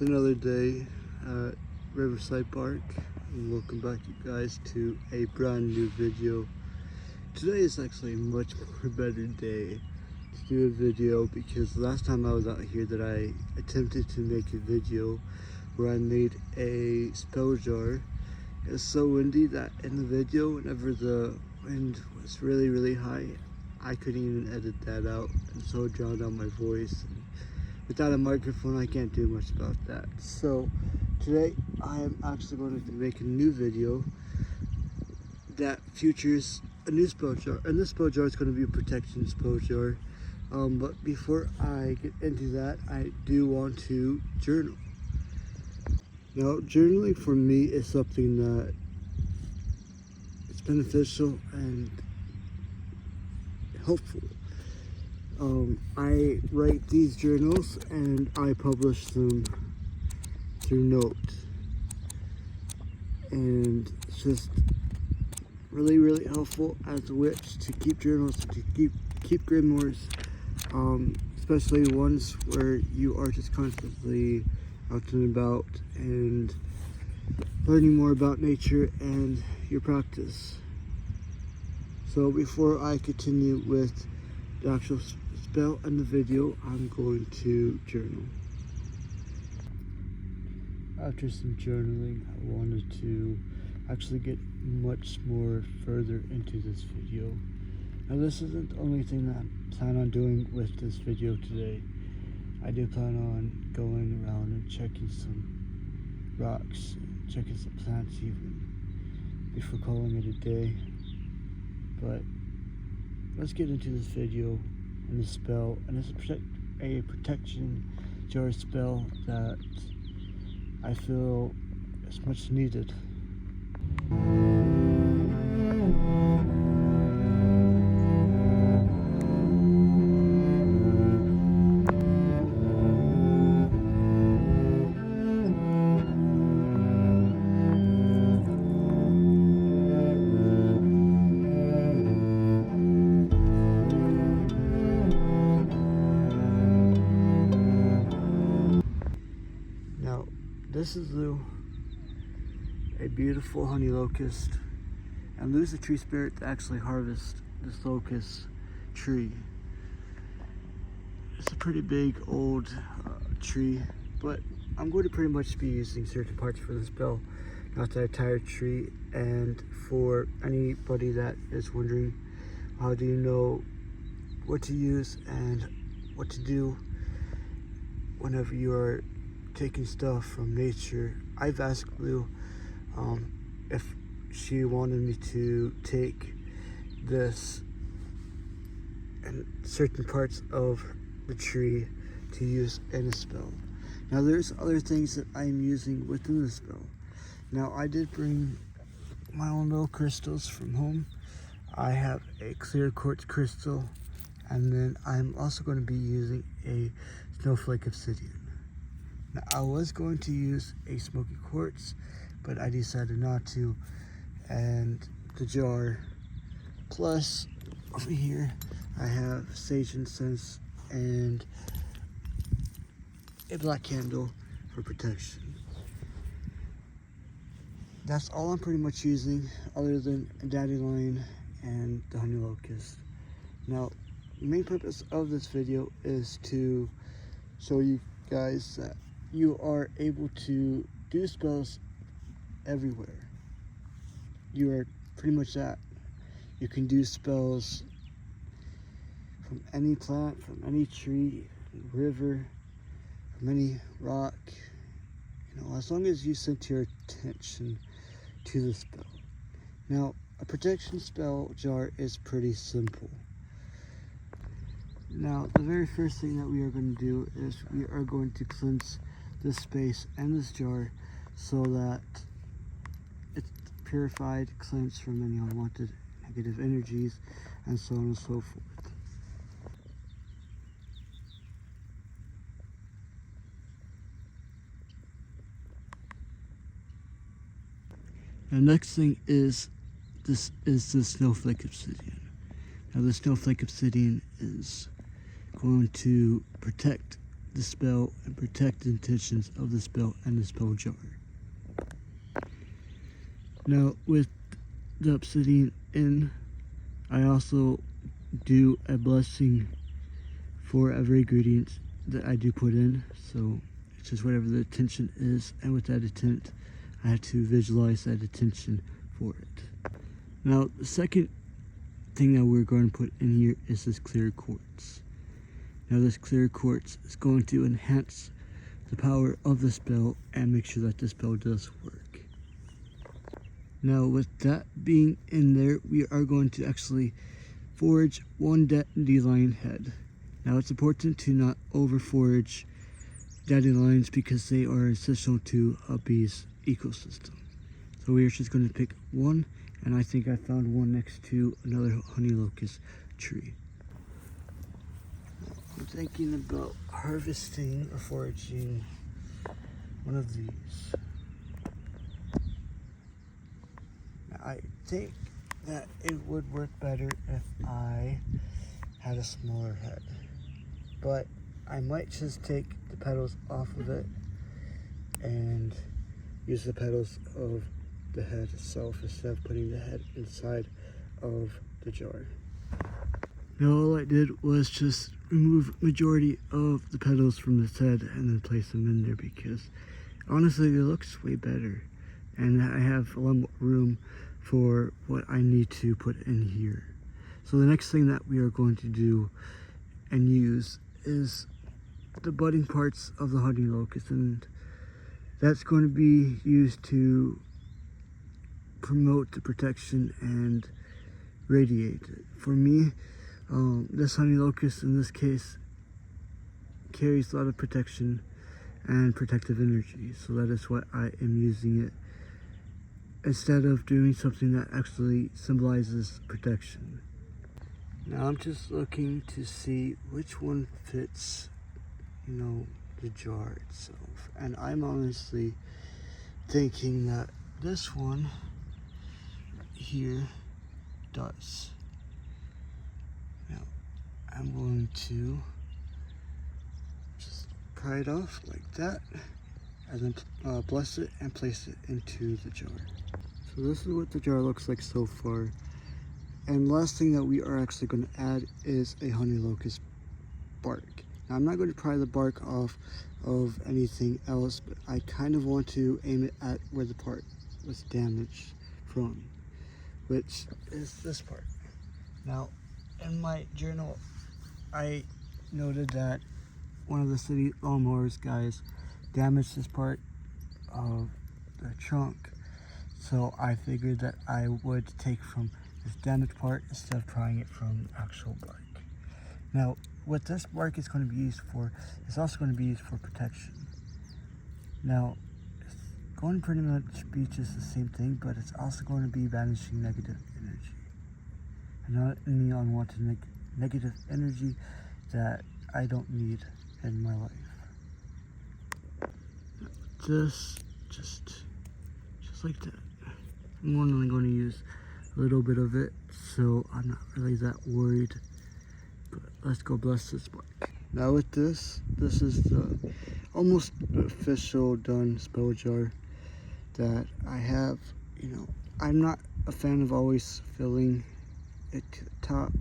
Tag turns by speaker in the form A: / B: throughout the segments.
A: It's another day at Riverside Park, and welcome back, you guys, to a brand new video. Today is actually a much more better day to do a video because last time I was out here that I attempted to make a video where I made a spell jar. It was so windy that in the video, whenever the wind was really high, I couldn't even edit that out, and so it drowned out my voice. And without a microphone, I can't do much about that. So today I am actually going to make a new video that features a new spell jar, and this spell jar is going to be a protection spell jar. But before I get into that, I do want to journal. Now, journaling for me is something that is beneficial and helpful. I write these journals and I publish them through Note, and it's just really helpful as a witch to keep journals, to keep grimoires, especially ones where you are just constantly out and about and learning more about nature and your practice. So before I continue with the actual spell and the video, I'm going to journal. After some journaling, I wanted to actually get much more further into this video. Now, this isn't the only thing that I plan on doing with this video today. I do plan on going around and checking some rocks, checking some plants even, before calling it a day. But let's get into this video and the spell, and it's a protection jar spell that I feel is much needed. This is a beautiful honey locust, and Lou's the tree spirit to actually harvest this locust tree. It's a pretty big old tree, but I'm going to pretty much be using certain parts for the spell, not the entire tree. And for anybody that is wondering, how do you know what to use and what to do whenever you are taking stuff from nature, I've asked Lou if she wanted me to take this and certain parts of the tree to use in a spell. Now, there's other things that I'm using within the spell. Now, I did bring my own little crystals from home. I have a clear quartz crystal, and then I'm also going to be using a snowflake obsidian. Now, I was going to use a smoky quartz, but I decided not to. And the jar, plus over here, I have sage incense and a black candle for protection. That's all I'm pretty much using, other than a dandelion and the honey locust. Now, the main purpose of this video is to show you guys that you are able to do spells everywhere. You are pretty much that. You can do spells from any plant, from any tree, river, from any rock, as long as you set your attention to the spell. Now, a protection spell jar is pretty simple. Now, the very first thing that we are going to do is we are going to cleanse this space and this jar so that it's purified, cleansed from any unwanted negative energies, and so on and so forth. The next thing is the snowflake obsidian. Now, the snowflake obsidian is going to protect the spell and protect the intentions of the spell and the spell jar. Now with the obsidian in, I also do a blessing for every ingredient that I do put in. So it's just whatever the intention is, and with that intent I have to visualize that intention for it. Now the second thing that we're going to put in here is this clear quartz. Now this clear quartz is going to enhance the power of the spell and make sure that the spell does work. Now with that being in there, we are going to actually forge one dandelion head. Now it's important to not over forge dandelions because they are essential to a bee's ecosystem. So we are just going to pick one, and I think I found one next to another honey locust tree. I'm thinking about harvesting or foraging one of these. Now, I think that it would work better if I had a smaller head, but I might just take the petals off of it and use the petals of the head itself instead of putting the head inside of the jar. Now all I did was just remove majority of the petals from this head and then place them in there because honestly it looks way better, and I have a lot more room for what I need to put in here. So the next thing that we are going to do and use is the budding parts of the honey locust, and that's going to be used to promote the protection and radiate it. For me, this honey locust in this case carries a lot of protection and protective energy, so that is what I am using it instead of doing something that actually symbolizes protection. Now I'm just looking to see which one fits, the jar itself, and I'm honestly thinking that this one here does. Now I'm going to just pry it off like that and then bless it and place it into the jar. So this is what the jar looks like so far. And last thing that we are actually going to add is a honey locust bark. Now I'm not going to pry the bark off of anything else, but I kind of want to aim it at where the part was damaged from, which is this part. Now in my journal I noted that one of the city lawnmowers guys damaged this part of the trunk, so I figured that I would take from this damaged part instead of trying it from the actual bark. Now what this bark is going to be used for is also going to be used for protection. Now it's going to pretty much be just the same thing, but it's also going to be banishing negative energy. And not any unwanted negative energy that I don't need in my life. Just like that. I'm only going to use a little bit of it, so I'm not really that worried. But let's go bless this bark. Now with this is the almost official done spell jar that I have. I'm not a fan of always filling it to the top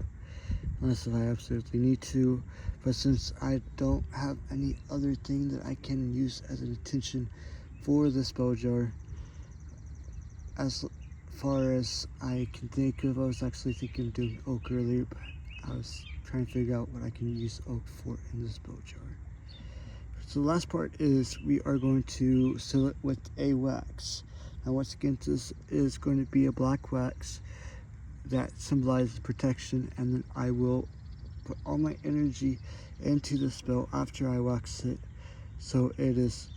A: unless I absolutely need to, but since I don't have any other thing that I can use as an intention for the spell jar, as far as I can think of, I was actually thinking of doing oak earlier, but I was trying to figure out what I can use oak for in this spell jar. So the last part is we are going to seal it with a wax. Now once again, this is going to be a black wax that symbolizes protection, and then I will put all my energy into the spell after I wax it, so it is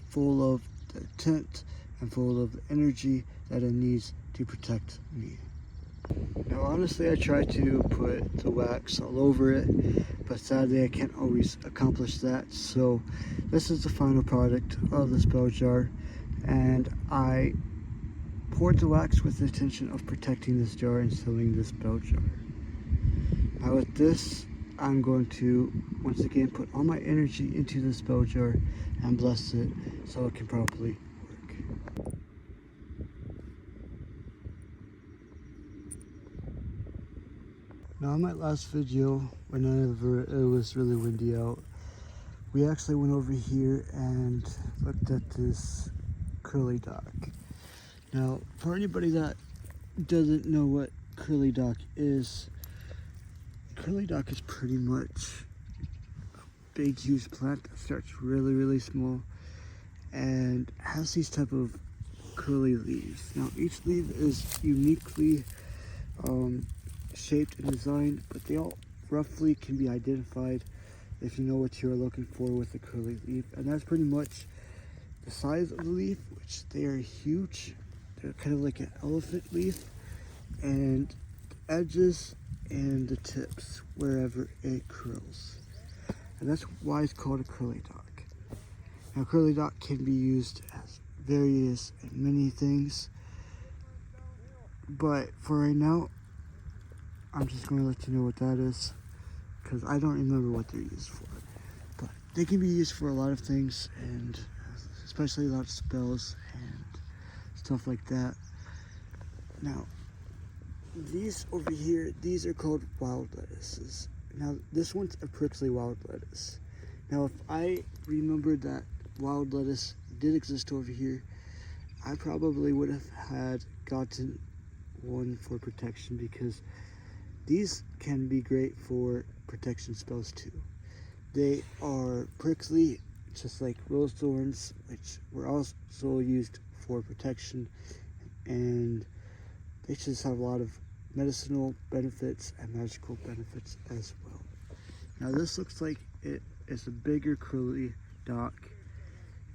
A: full of the intent and full of the energy that it needs to protect me. Now honestly, I try to put the wax all over it, but sadly I can't always accomplish that. So this is the final product of the spell jar, and I poured the wax with the intention of protecting this jar and sealing this spell jar. Now with this, I'm going to once again put all my energy into this spell jar and bless it so it can properly work. Now in my last video, whenever it was really windy out, we actually went over here and looked at this curly dock. Now, for anybody that doesn't know what curly dock is pretty much a big, huge plant that starts really, really small and has these type of curly leaves. Now, each leaf is uniquely shaped and designed, but they all roughly can be identified if you know what you're looking for with a curly leaf. And that's pretty much the size of the leaf, which they are huge. They're kind of like an elephant leaf, and the edges and the tips wherever it curls. And that's why it's called a curly dock. Now, curly dock can be used as various and many things, but for right now, I'm just going to let you know what that is, because I don't remember what they're used for. But they can be used for a lot of things, and especially a lot of spells and stuff like that. Now, these over here, these are called wild lettuces. Now, this one's a prickly wild lettuce. Now, if I remembered that wild lettuce did exist over here, I probably would have gotten one for protection, because these can be great for protection spells too. They are prickly, just like rose thorns, which were also used for protection, and they just have a lot of medicinal benefits and magical benefits as well. Now, this looks like it is a bigger curly dock,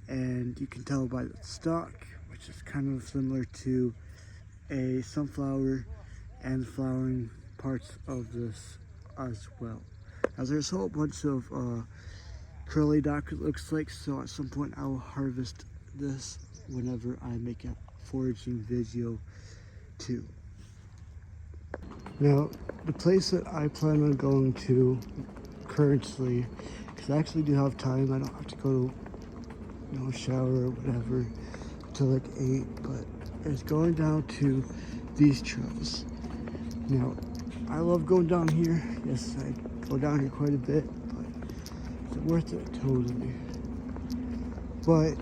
A: and you can tell by the stalk, which is kind of similar to a sunflower, and the flowering parts of this as well. Now, there's a whole bunch of curly dock, it looks like, so at some point I will harvest this whenever I make a foraging video too. Now, the place that I plan on going to currently, because I actually do have time, I don't have to go to shower or whatever till like 8, but it's going down to these trails. Now, I love going down here. Yes, I go down here quite a bit, but it's worth it totally. But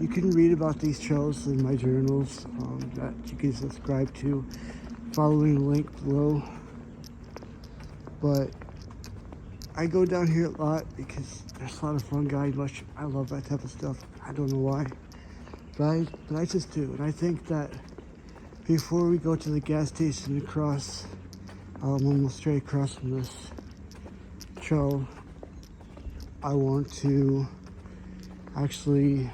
A: you can read about these trails in my journals that you can subscribe to, following the link below. But I go down here a lot because there's a lot of fungi, mushroom. I love that type of stuff. I don't know why, but I just do. And I think that before we go to the gas station across, almost straight across from this trail, I want to actually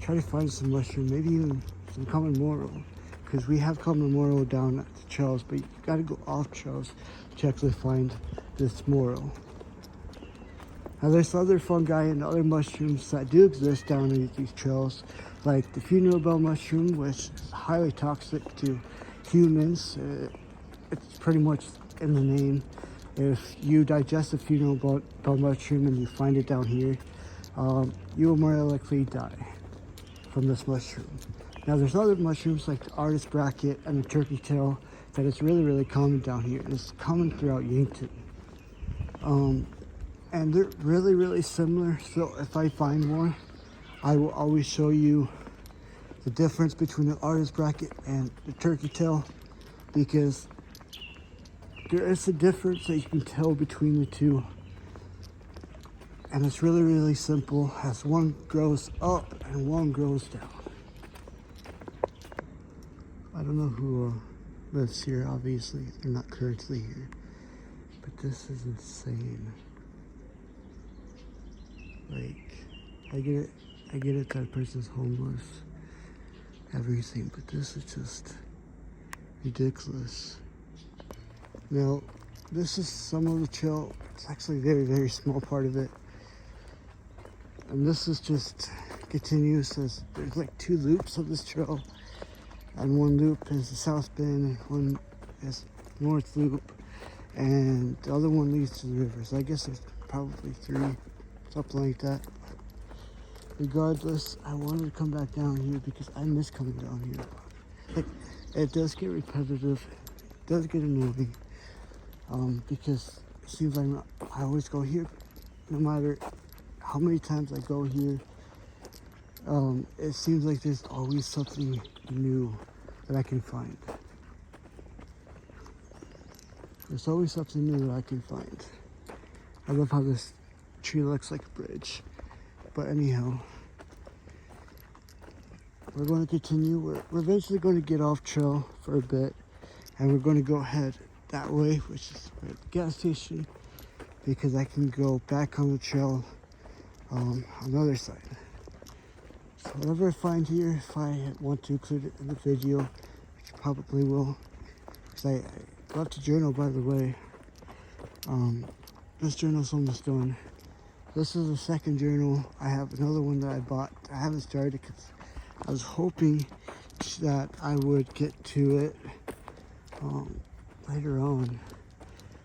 A: try to find some mushroom, maybe even some common morel, because we have common morel down at the trails, but you got to go off trails to actually find this morel. Now, there's other fungi and other mushrooms that do exist down in these trails, like the funeral bell mushroom, which is highly toxic to humans. It's pretty much in the name. If you digest a funeral bell mushroom and you find it down here, you will more likely die from this mushroom. Now, there's other mushrooms like the artist bracket and the turkey tail that is really, really common down here, and it's common throughout Yankton. And they're really, really similar, so if I find one, I will always show you the difference between the artist bracket and the turkey tail, because there is a difference that you can tell between the two, and it's really, really simple, as one grows up and one grows down. I don't know who lives here, obviously they're not currently here, but this is insane. Like, I get it that person's homeless, everything, but this is just ridiculous. Now, this is some of the trail. It's actually a very, very small part of it. And this is just continuous. There's like 2 loops of this trail. And one loop is the south bend, and one is North Loop, and the other one leads to the river. So I guess there's probably 3, something like that. Regardless, I wanted to come back down here because I miss coming down here. Like, it does get repetitive, it does get annoying, because it seems like I always go here, no matter how many times I go here. It seems like there's always something new that I can find. There's always something new that I can find. I love how this tree looks like a bridge. But anyhow, we're going to continue. We're eventually going to get off trail for a bit, and we're going to go ahead that way, which is the gas station, because I can go back on the trail on the other side. So whatever I find here, if I want to include it in the video, which I probably will, because I love to journal, by the way. This journal's almost done. This is the second journal. I have another one that I bought. I haven't started because I was hoping that I would get to it later on,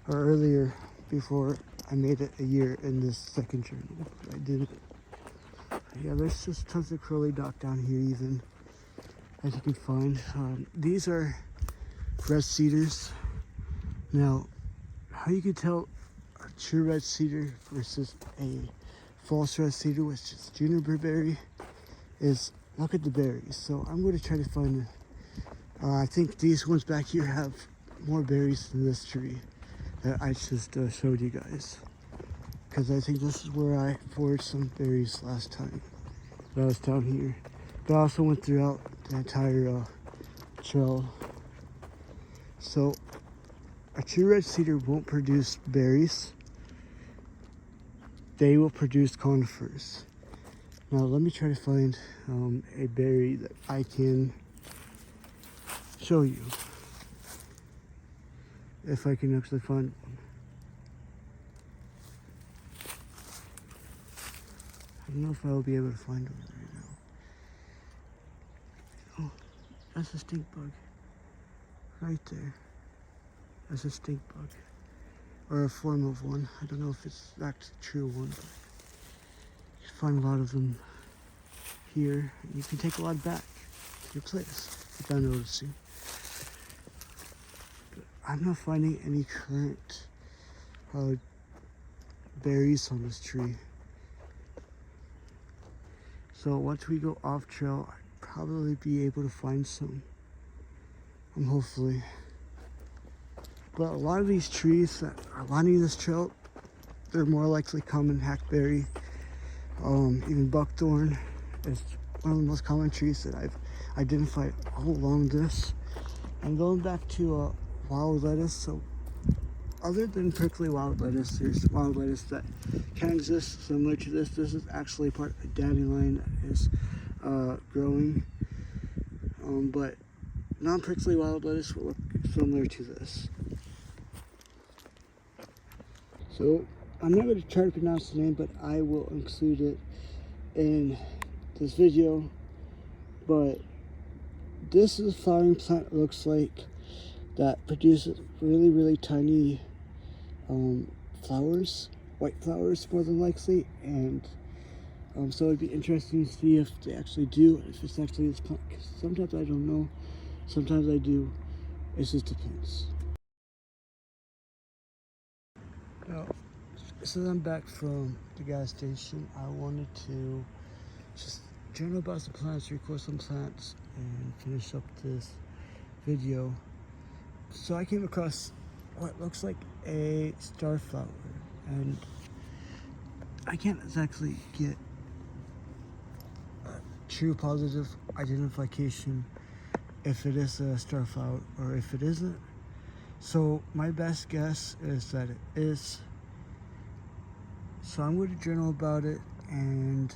A: or earlier, before I made it a year in this second journal. I didn't. Yeah, there's just tons of curly dock down here, even, as you can find. These are red cedars. Now, how you can tell a true red cedar versus a false red cedar, which is juniper berry, is look at the berries. So I'm going to try to find, I think these ones back here have more berries than this tree that I just showed you guys. Because I think this is where I foraged some berries last time that I was down here. But I also went throughout the entire trail. So a true red cedar won't produce berries. They will produce conifers. Now let me try to find a berry that I can show you. If I can actually find one. I don't know if I'll be able to find one right now. Oh, that's a stink bug. Right there. That's a stink bug. Or a form of one. I don't know if it's actually a true one, but you can find a lot of them here. You can take a lot back to your place without noticing. But I'm not finding any current berries on this tree. So once we go off trail, I'd probably be able to find some. Hopefully. But a lot of these trees that are lining this trail, they're more likely common hackberry. Even buckthorn is one of the most common trees that I've identified all along this. And going back to wild lettuce, so other than prickly wild lettuce, there's wild lettuce that can exist similar to this. This is actually part of a dandelion that is growing, but non-prickly wild lettuce will look similar to this. So I'm not going to try to pronounce the name, but I will include it in this video. But this is a flowering plant, it looks like, that produces really, really tiny flowers, white flowers more than likely, and so it'd be interesting to see if they actually do, if it's actually this plant, because sometimes I don't know, sometimes I do, it just depends. Now, since I'm back from the gas station, I wanted to just journal about some plants, record some plants, and finish up this video. So I came across what looks like a starflower, and I can't exactly get a true positive identification if it is a starflower or if it isn't. So my best guess is that it is. So I'm going to journal about it and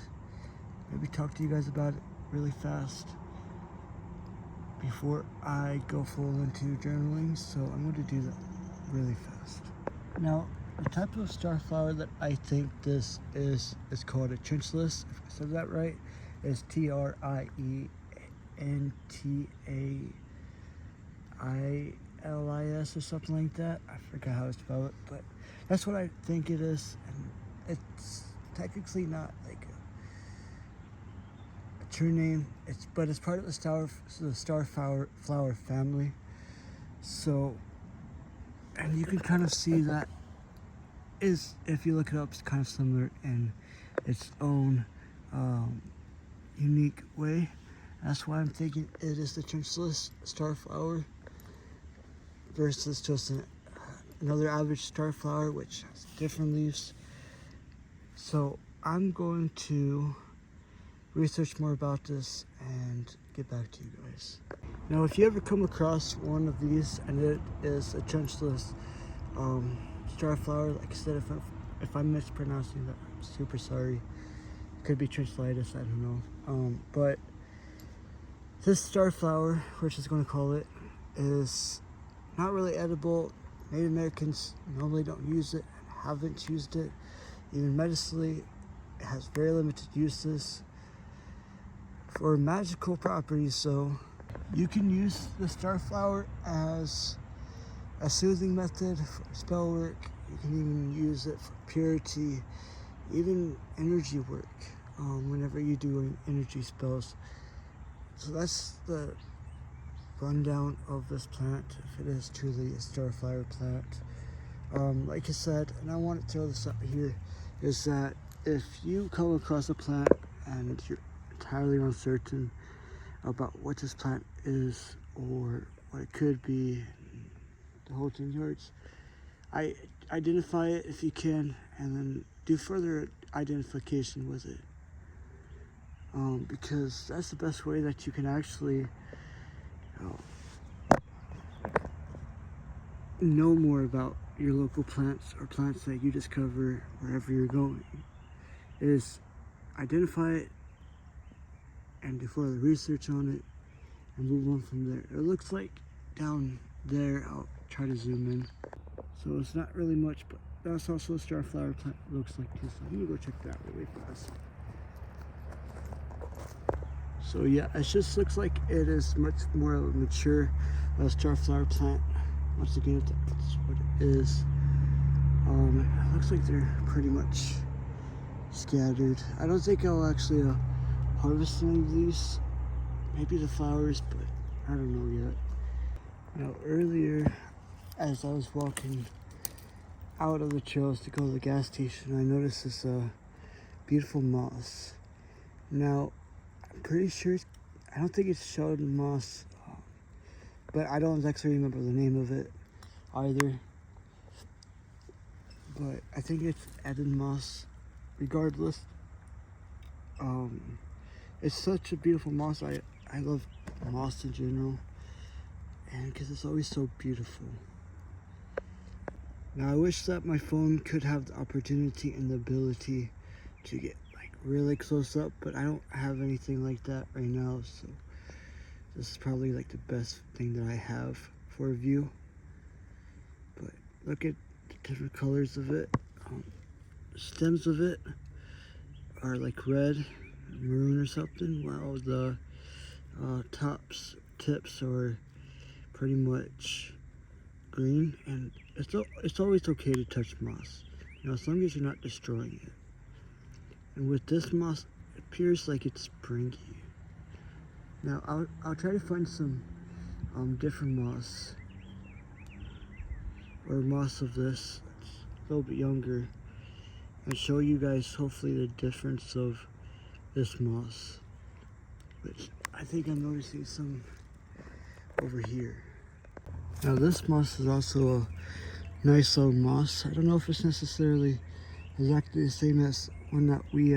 A: maybe talk to you guys about it really fast before I go full into journaling. So I'm going to do that really fast. Now, the type of starflower that I think this is called a trinchlus. If I said that right, it's Trientalius. Lis or something like that. I forgot how to spell it, but that's what I think it is. And it's technically not like a true name. But it's part of the starflower family. So, and you can kind of see that is, if you look it up, it's kind of similar in its own unique way. That's why I'm thinking it is the trenchless starflower versus just another average starflower which has different leaves. So I'm going to research more about this and get back to you guys. Now, if you ever come across one of these and it is a trenchless starflower, like I said, if I'm mispronouncing that, I'm super sorry. It could be trenchlitis, I don't know. But this starflower, which is going to call it, is not really edible. Native Americans normally don't use it and haven't used it. Even medicinally, it has very limited uses for magical properties. So you can use the starflower as a soothing method for spell work. You can even use it for purity, even energy work, whenever you do energy spells. So that's the rundown of this plant, if it is truly a starflower plant. Like I said, and I want to throw this up here, is that if you come across a plant and you're entirely uncertain about what this plant is or what it could be, the whole 10 yards, identify it if you can, and then do further identification with it. Because that's the best way that you can actually know more about your local plants or plants that you discover wherever you're going, is identify it and do further research on it and move on from there. It looks like down there, I'll try to zoom in. So it's not really much, but that's also a starflower plant, looks like too. So I'm gonna go check that really fast. So yeah, it just looks like it is much more of a mature starflower plant. Once again, that's what it is. It looks like they're pretty much scattered. I don't think I'll actually harvest any of these. Maybe the flowers, but I don't know yet. Now earlier, as I was walking out of the trails to go to the gas station, I noticed this beautiful moss. Now, I'm pretty sure, I don't think it's Sheldon moss, but I don't actually remember the name of it either. But I think it's Eden moss. Regardless, it's such a beautiful moss. I love moss in general, and because it's always so beautiful. Now I wish that my phone could have the opportunity and the ability to get like really close up, but I don't have anything like that right now, so this is probably like the best thing that I have for a view. But look at the different colors of it. Stems of it are like red, maroon or something, while the tips are pretty much green. And it's always okay to touch moss, you know, as long as you're not destroying it. And with this moss, it appears like it's springy. Now I'll try to find some different moss, or moss of this that's a little bit younger, and show you guys hopefully the difference of this moss, which I think I'm noticing some over here. Now this moss is also a nice little moss. I don't know if it's necessarily exactly the same as one that we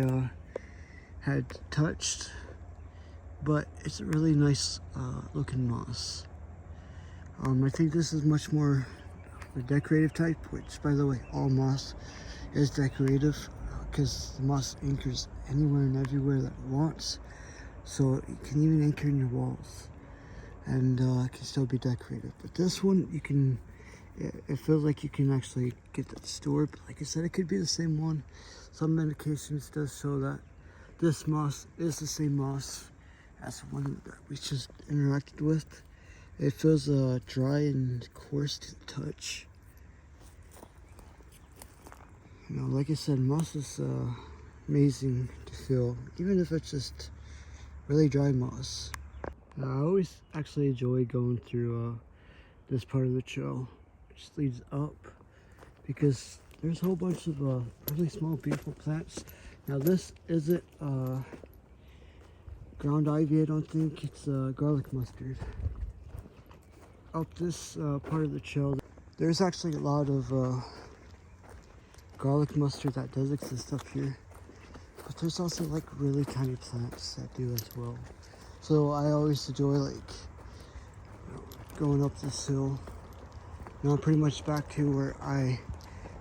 A: had touched, but it's a really nice looking moss. I think this is much more the decorative type, which by the way, all moss is decorative because the moss anchors anywhere and everywhere that it wants. So it can even anchor in your walls, and it can still be decorative. But this one, you can, it feels like you can actually get that stored. But like I said, it could be the same one. Some indications does show that this moss is the same moss as the one that we just interacted with. It feels dry and coarse to the touch. You know, like I said, moss is amazing to feel, even if it's just really dry moss. I always actually enjoy going through this part of the trail, which leads up, because there's a whole bunch of really small, beautiful plants. Now this isn't ground ivy, I don't think. It's garlic mustard. Up this part of the trail, there's actually a lot of garlic mustard that does exist up here. But there's also like really tiny plants that do as well. So I always enjoy like going up this hill. Now I'm pretty much back to where I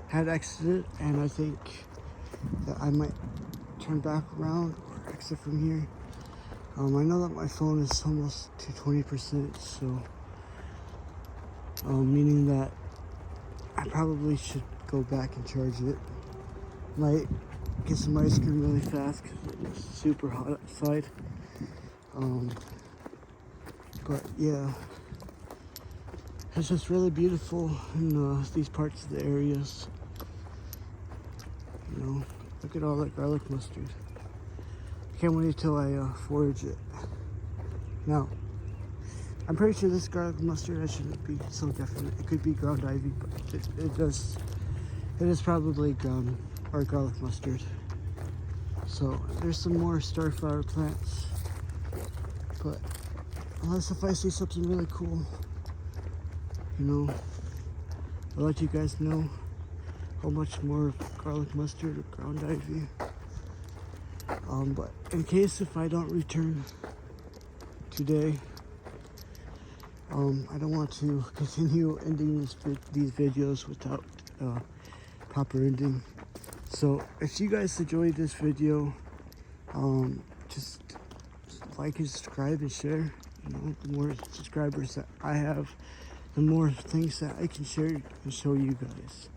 A: had exited, and I think that I might turn back around or exit from here. I know that my phone is almost to 20%, so meaning that I probably should go back and charge it. Might get some ice cream really fast because it's super hot outside. But yeah, it's just really beautiful in these parts of the areas. You know, look at all that garlic mustard. I can't wait until I forage it. Now, I'm pretty sure this garlic mustard, I shouldn't be so definite. It could be ground ivy, but it is probably ground or garlic mustard. So there's some more starflower plants, but unless if I see something really cool, you know, I'll let you guys know how much more garlic mustard or ground ivy. But in case if I don't return today, I don't want to continue ending these videos without proper ending. So if you guys enjoyed this video, just like and subscribe and share. You know, the more subscribers that I have, the more things that I can share and show you guys.